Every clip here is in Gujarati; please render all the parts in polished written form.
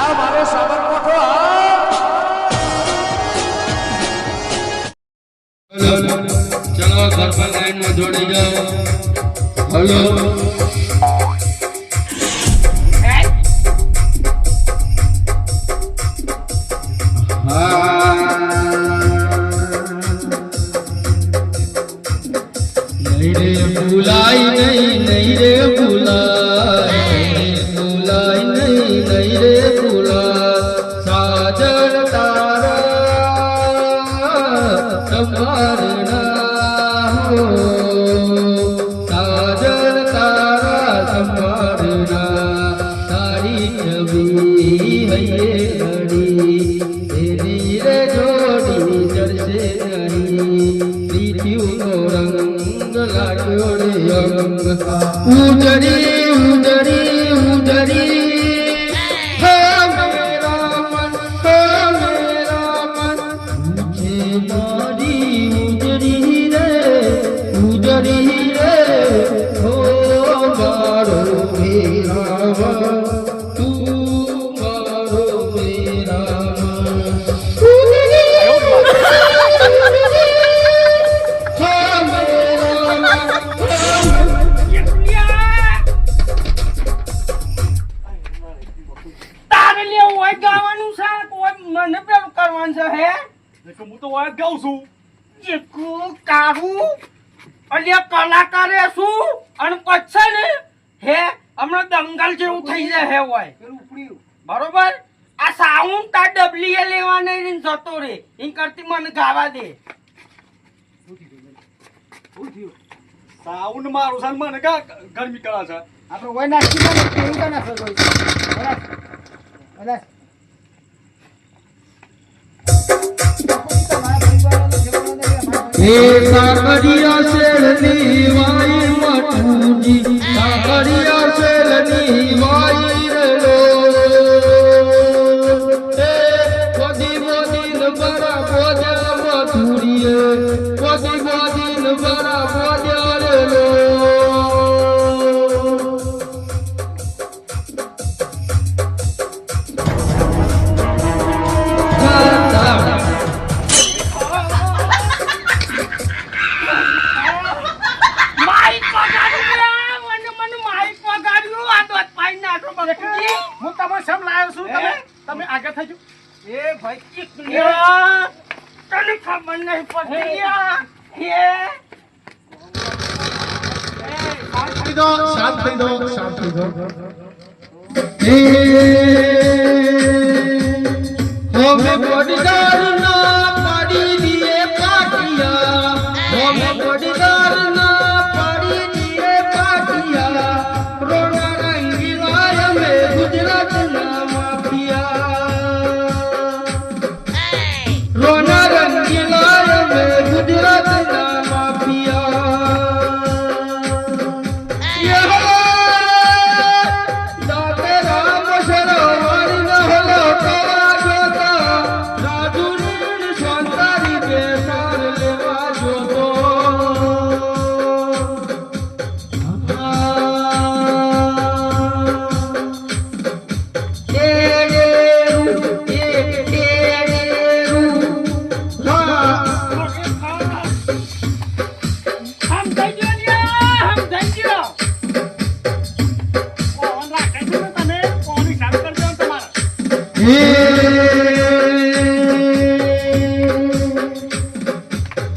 આ મારો સાબરકોઠો ચલો ઘર પર લાઈનમાં જોડી જાઓ. હલો નહીં રે ભૂલાય નહીં રે ભૂલાય નહીં રે ભૂલાય સાજણ તારા સંભાળના હો સાજણ તારા સંભાળના તારી છબી હૈયે ઘડી તેરી રે જોડી ચડશે નહીં પ્રીતિનો રંગ લાગ્યો રે અંગ ઉજરી ઉજરી ઉજરી હે મેરા મન મુझे मारी उजरी रे हो मारो मेरा तू मारो मेरा મને પેલું કરવાનું છે હે હું તો વાત ગાઉં છું ચીકુ કારું અલ્યા કલાકારે શું અને પછી ને હે હમણાં દંગલ જેવું થઈ જાય હે હોય બરોબર આ સાઉન્ડ તા ડબલીએ લેવા નહીં જતો રે એમ કરતી મને ગાવા દે સાઉન્ડ મારું છે મને કા ગરમી કરે છે આપણે ઓય નાખી દે કેવું કા ના ફરવો બરાબર હે કાકરિયા શેરની વાઈ મઠુજી કાકરિયા શેરની વાઈ રો હે કોદી મોદીન બરા બોજા મથુરીએ કોદી મોદીન બરા બોજા રે લો હું તમે સમ લાવ્યો છું તમે આગળ થઈ જાઓ એ ભાઈ ચીકલિયા તને ખબર નહીં પડતી શાંત થઈ દો હોમે પડીદાર ના પાડી દીએ પાટિયા હોમે પડીદાર ના પાડી દીએ પાટિયા રોણા રંગીલા મે ગુજરાત ના માફિયા રોણા રંગીલા મે ગુજરાત ના માફિયા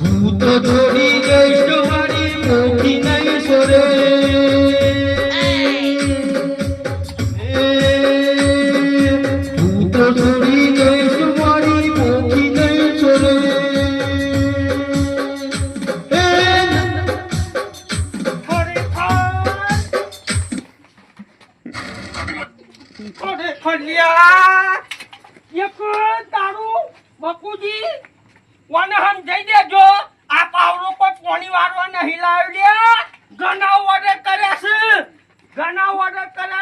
હું તો છોડી ગઈશ મારી મોખી નહીં સોરે હું તો છોડી ગઈશ મારી મોખી નહીં સોરે બકુજી કોને સમજાઈ દેજો આ પાવડો કોઈ પોણી વારવા નહીં લાવ્યો ઘણા ઓર્ડર કર્યા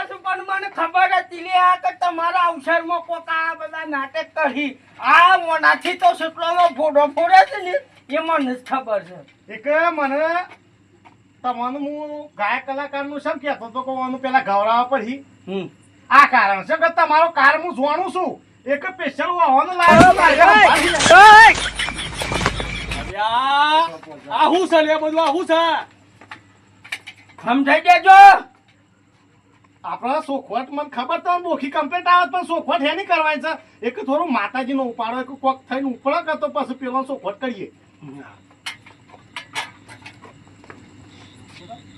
છે પણ મને ખબર હતી લે કે તમારા અવસરમાં કોક આ બધા નાટક કરી આ મોનાથી તો શુક્લનો ફોડો ફોડે છે ને એ મને જ ખબર છે એક મને તમને હું ગાયક કલાકારનું શમ કહેતો તો કોવાનું પેલા ગવરાવા પડી આ કારણ છે કે તમારો કાર હું જોવાનું છું એક સ્પેશિયલ વાહન લાવ્યો આ હું છે લે બધું આ હું છે સમજાઈ દેજો આપણા સોખવટ મને ખબર તો બોખી કમ્પ્લીટ આવે પણ સોખવટ હે નહીં કરવાની છે એક થોડું માતાજીનો ઉપાડો એક કોક થઈને ઉપડો કરતો પછી પેલો સોખવટ કરીએ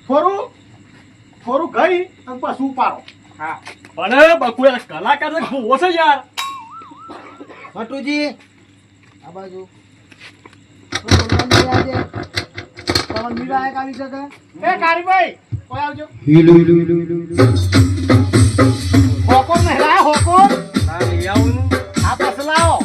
થોડું ગઈ અને પછી ઉપાડો હા પણ બકુએ કલાકાર ને ખોવો છે યાર ભટુજી આ બાજુ તમને મીરા આવી શકે એ કારીભાઈ કોઈ આવજો હોકો નહીં લાયો હોકો હા લઈ આવું આ પછી લાવો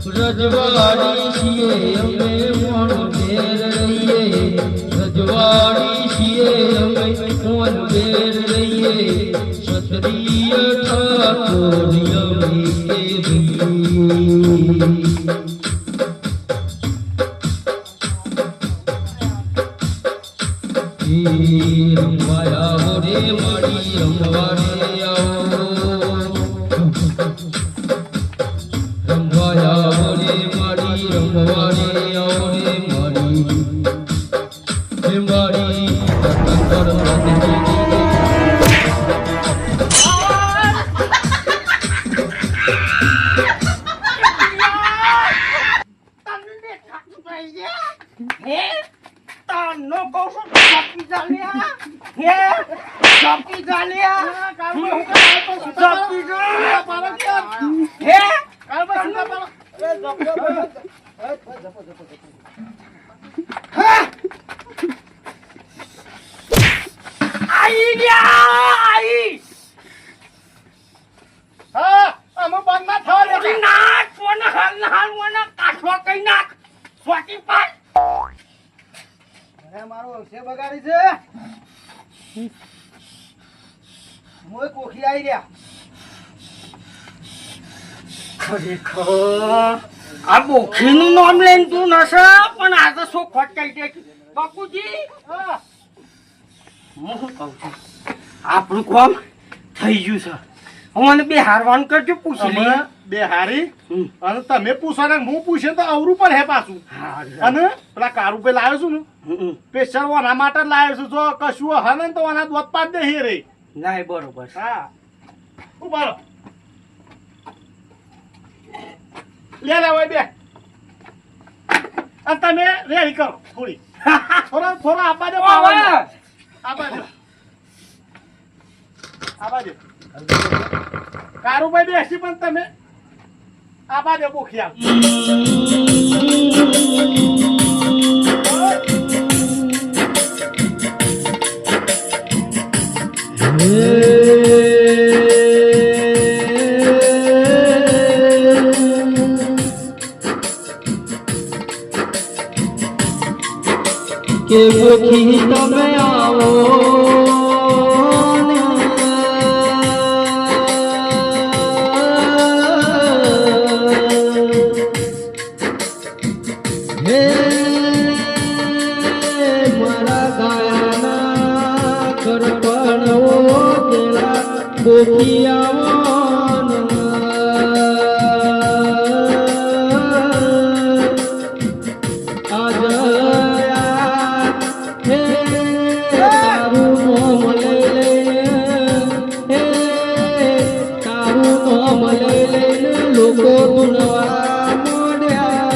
રજવાડી છીએ અમે મોણ બેર રહીએ રજવાડી છીએ અમે મોણ બેર રહીએ ક્ષત્રિય ઠાકોર અમે કેવી રમવાયા રે માડી રમવા રે આવો રમવાયા રે માડી રમવા રે આવો રે માડી હે માડી કર હે તાનો કહું છું ચોકી જાલ્યા હે ચોકી જાલ્યા ચોકી જાલ્યા હે આઈ ગયા આઈ હા અમે બંધ ના થવા દે ઓલી નાક કોણ હાલ વના કાઠવા કઈ નાક સ્વાટી પાડ અરે મારો અવસે બગાડી છે મોય કોખી આવી રહ્યા ખરેખર આ બોખીનું નામ લઈને તું નશે પણ આ તો શું ખોટ કહી દે બાપુજી હા હું શું કહું છું આપણું કામ થઈ ગયું છે મને બે હારવાનું કરજો પૂછી અમે લઈએ બે હારી અને તમે પૂછો ને હું પૂછે તો અવરું પણ હે પાછું અને પેલા કારુ પે લાવ્યો છું ને સ્પેશિયલ ઓના માટે જ લાવ્યો છું જો કશું હે ને તો ઓના દોત પાડ દે હે રે ના એ બરોબર છે. હા ઉભારો લે લે ઓય બે અને તમે રેડી કરો થોડી થોડા આપવા દે ઓવે! આપવા દે આપવા દે કારુભાઈ બેસી પણ તમે આપવા દે બોખિયા કે ગોખી તમે આવો હે મારા ગાયાના કરપણો તેલા ગોખી આવો લોકો ગુણવા મોડ્યા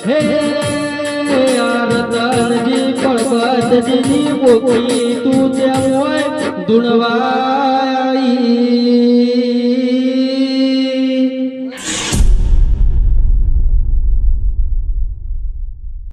હે આરતી તનજી પડબતની બોકી તું તેમ હોય ધૂણવા